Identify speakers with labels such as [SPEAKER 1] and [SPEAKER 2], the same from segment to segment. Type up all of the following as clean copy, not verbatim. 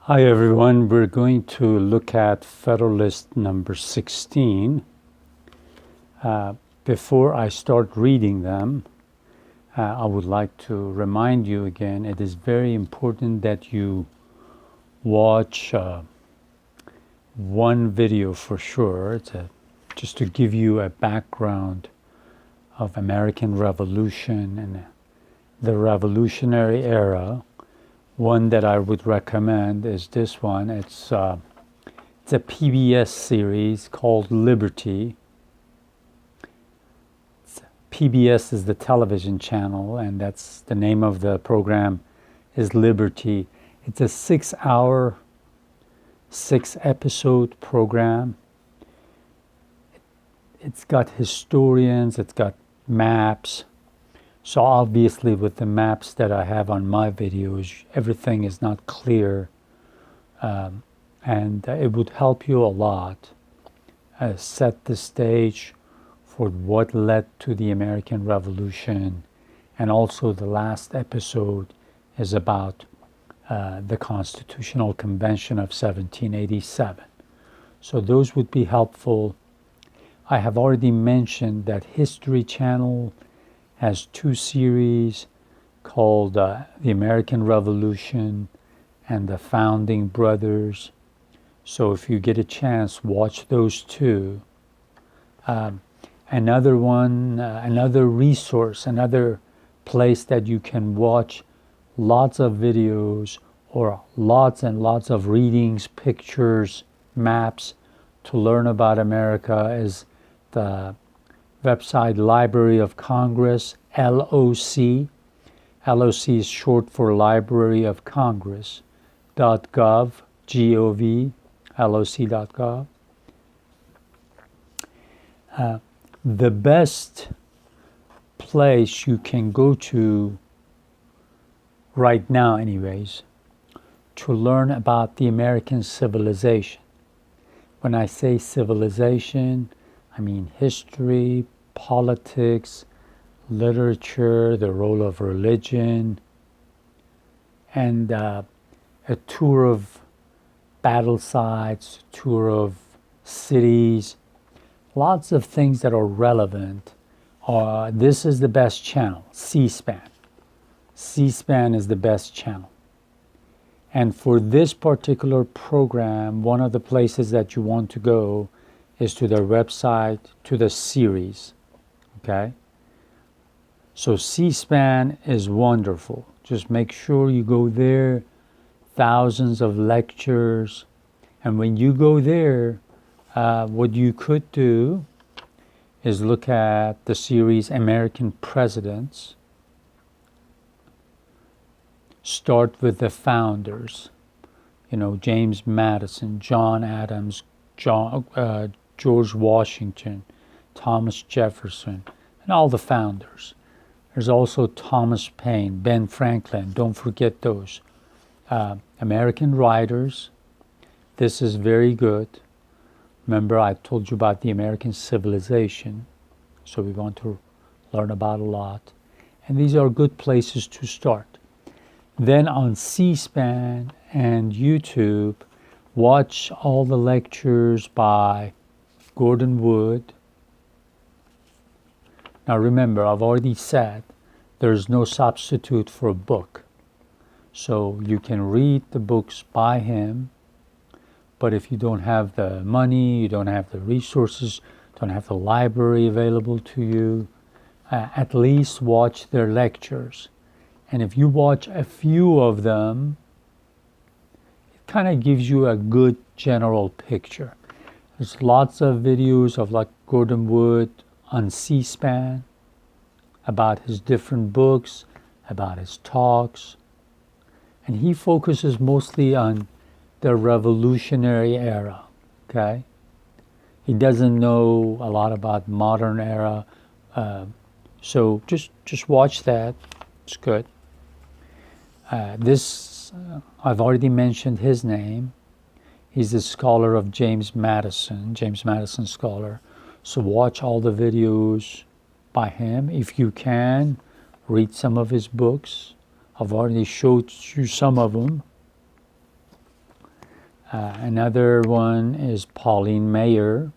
[SPEAKER 1] Hi everyone, we're going to look at Federalist number 16. Before I start reading them, I would like to remind you again, it is very important that you watch one video for sure, just to give you a background of American Revolution and the Revolutionary Era. One that I would recommend is this one. It's a PBS series called Liberty. PBS is the television channel, and that's the name of the program is Liberty. It's a 6-hour, 6-episode program. It's got historians, it's got maps. So obviously with the maps that I have on my videos, everything is not clear, and it would help you a lot set the stage for what led to the American Revolution. And also the last episode is about the Constitutional Convention of 1787. So those would be helpful. I have already mentioned that History Channel has 2 series called The American Revolution and The Founding Brothers. So if you get a chance, watch those 2. Another one, another resource, another place that you can watch lots of videos or lots and lots of readings, pictures, maps to learn about America is the website Library of Congress, LOC. LOC is short for Library of Congress, .gov, G-O-V, LOC.gov. The best place you can go to right now anyways to learn about the American civilization. When I say civilization, I mean history, politics, literature, the role of religion, and a tour of battle sites, tour of cities, lots of things that are relevant. This is the best channel, C-SPAN. C-SPAN is the best channel. And for this particular program, one of the places that you want to go is to their website, to the series, okay? So C-SPAN is wonderful. Just make sure you go there, thousands of lectures. And when you go there, what you could do is look at the series American Presidents. Start with the founders, James Madison, John Adams, George Washington, Thomas Jefferson, and all the founders. There's also Thomas Paine, Ben Franklin, don't forget those. American writers, this is very good. Remember, I told you about the American civilization, so we want to learn about a lot. And these are good places to start. Then on C-SPAN and YouTube, watch all the lectures by Gordon Wood. Now remember, I've already said there's no substitute for a book. So you can read the books by him, but if you don't have the money, you don't have the resources, don't have the library available to you, at least watch their lectures. And if you watch a few of them, it kind of gives you a good general picture. There's lots of videos of like Gordon Wood on C-SPAN about his different books, about his talks. And he focuses mostly on the Revolutionary Era, okay? He doesn't know a lot about modern era. So just watch that. It's good. I've already mentioned his name. He's a scholar of James Madison scholar. So watch all the videos by him. If you can, read some of his books. I've already showed you some of them. Another one is Pauline Mayer.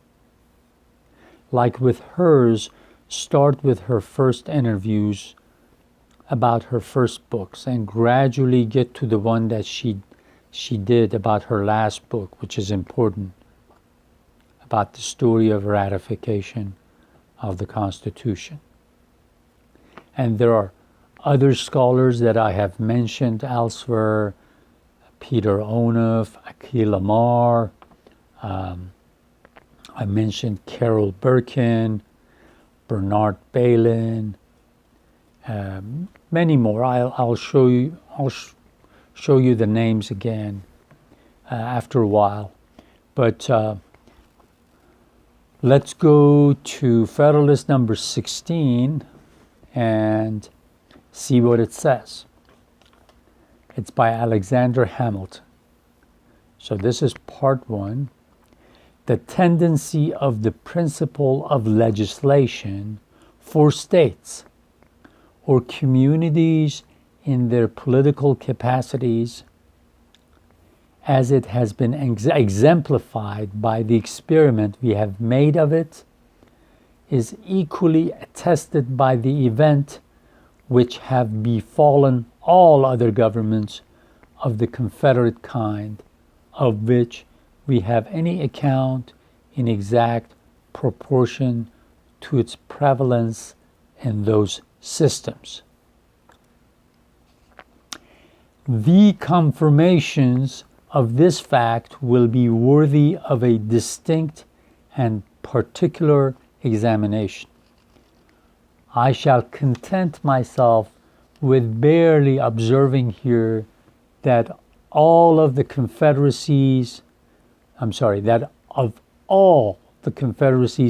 [SPEAKER 1] Like with hers, start with her first interviews about her first books and gradually get to the one that she did about her last book, which is important, about the story of ratification of the Constitution. And there are other scholars that I have mentioned elsewhere, Peter Onuf, Akhil Amar, I mentioned Carol Birkin, Bernard Balin, many more. I'll show you. Show you the names again after a while. But let's go to Federalist number 16 and see what it says. It's by Alexander Hamilton. So this is part 1. The tendency of the principle of legislation for states or communities in their political capacities, as it has been exemplified by the experiment we have made of it, is equally attested by the event which have befallen all other governments of the Confederate kind, of which we have any account in exact proportion to its prevalence in those systems. The confirmations of this fact will be worthy of a distinct and particular examination. I shall content myself with barely observing here that all of the confederacies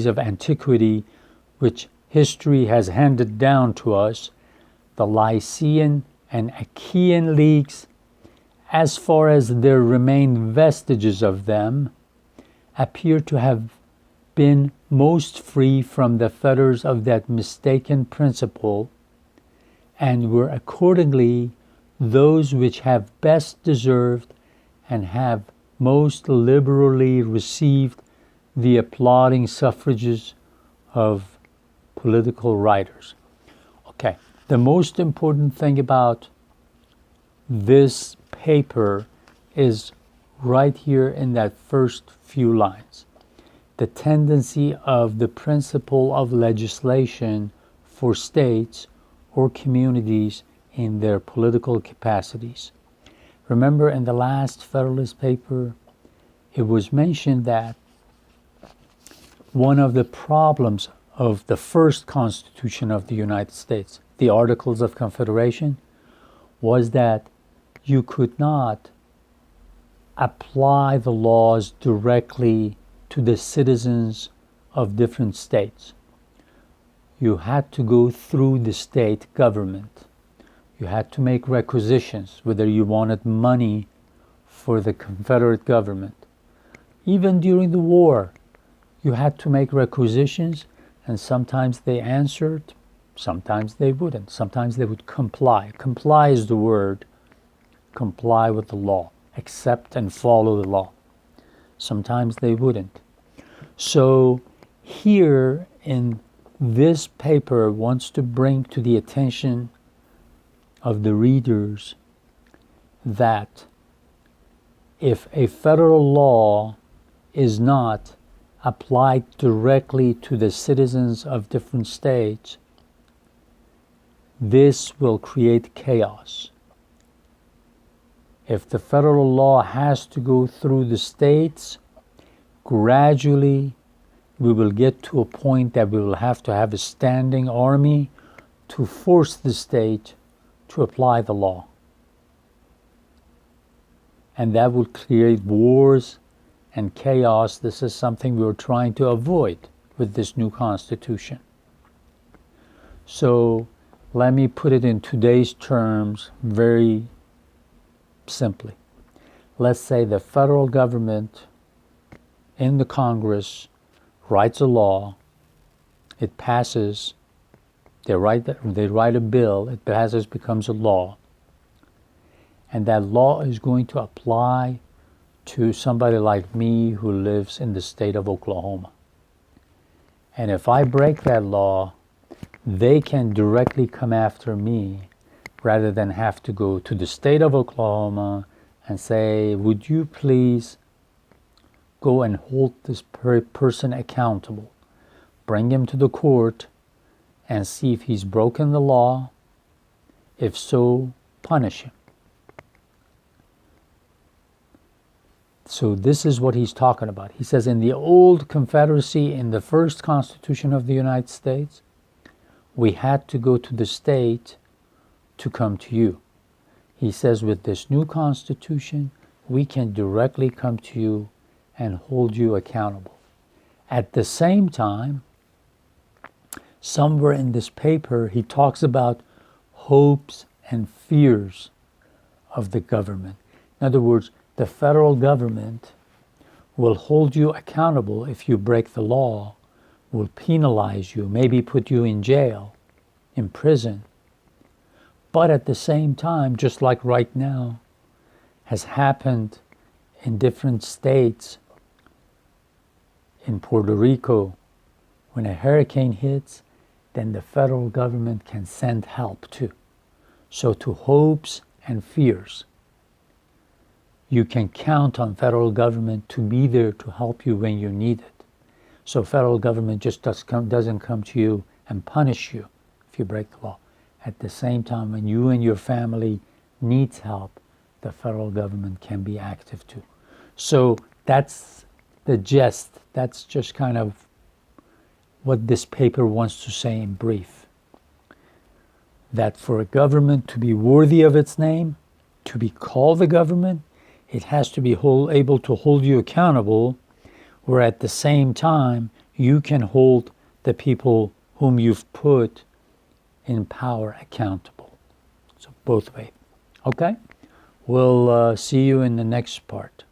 [SPEAKER 1] of antiquity which history has handed down to us, the Lycian and Achaean leagues, as far as there remain vestiges of them, appear to have been most free from the fetters of that mistaken principle, and were accordingly those which have best deserved and have most liberally received the applauding suffrages of political writers. Okay, the most important thing about this paper is right here in that first few lines. The tendency of the principle of legislation for states or communities in their political capacities. Remember, in the last Federalist paper, it was mentioned that one of the problems of the first Constitution of the United States, the Articles of Confederation, was that you could not apply the laws directly to the citizens of different states. You had to go through the state government. You had to make requisitions, whether you wanted money for the Confederate government. Even during the war, you had to make requisitions, and sometimes they answered, sometimes they wouldn't. Sometimes they would comply. Comply is the word. Comply with the law. Accept and follow the law. Sometimes they wouldn't. So here in this paper wants to bring to the attention of the readers that if a federal law is not applied directly to the citizens of different states, this will create chaos. If the federal law has to go through the states, gradually we will get to a point that we will have to have a standing army to force the state to apply the law. And that will create wars and chaos. This is something we were trying to avoid with this new Constitution. So let me put it in today's terms very simply. Let's say the federal government in the Congress writes a law, it passes, they write a bill, it passes, becomes a law, and that law is going to apply to somebody like me who lives in the state of Oklahoma. And if I break that law, they can directly come after me rather than have to go to the state of Oklahoma and say, would you please go and hold this person accountable, bring him to the court and see if he's broken the law. If so, punish him. So this is what he's talking about. He says in the old Confederacy, in the first Constitution of the United States, we had to go to the state to come to you. He says with this new Constitution, we can directly come to you and hold you accountable. At the same time, somewhere in this paper, he talks about hopes and fears of the government. In other words, the federal government will hold you accountable if you break the law, will penalize you, maybe put you in jail, in prison. But at the same time, just like right now, has happened in different states, in Puerto Rico, when a hurricane hits, then the federal government can send help too. So to hopes and fears, you can count on federal government to be there to help you when you need it. So federal government just doesn't come to you and punish you if you break the law. At the same time, when you and your family needs help, the federal government can be active too. So that's the gist. That's just kind of what this paper wants to say in brief. That for a government to be worthy of its name, to be called the government, it has to be able to hold you accountable, where at the same time you can hold the people whom you've put in power accountable. So both ways. Okay? We'll see you in the next part.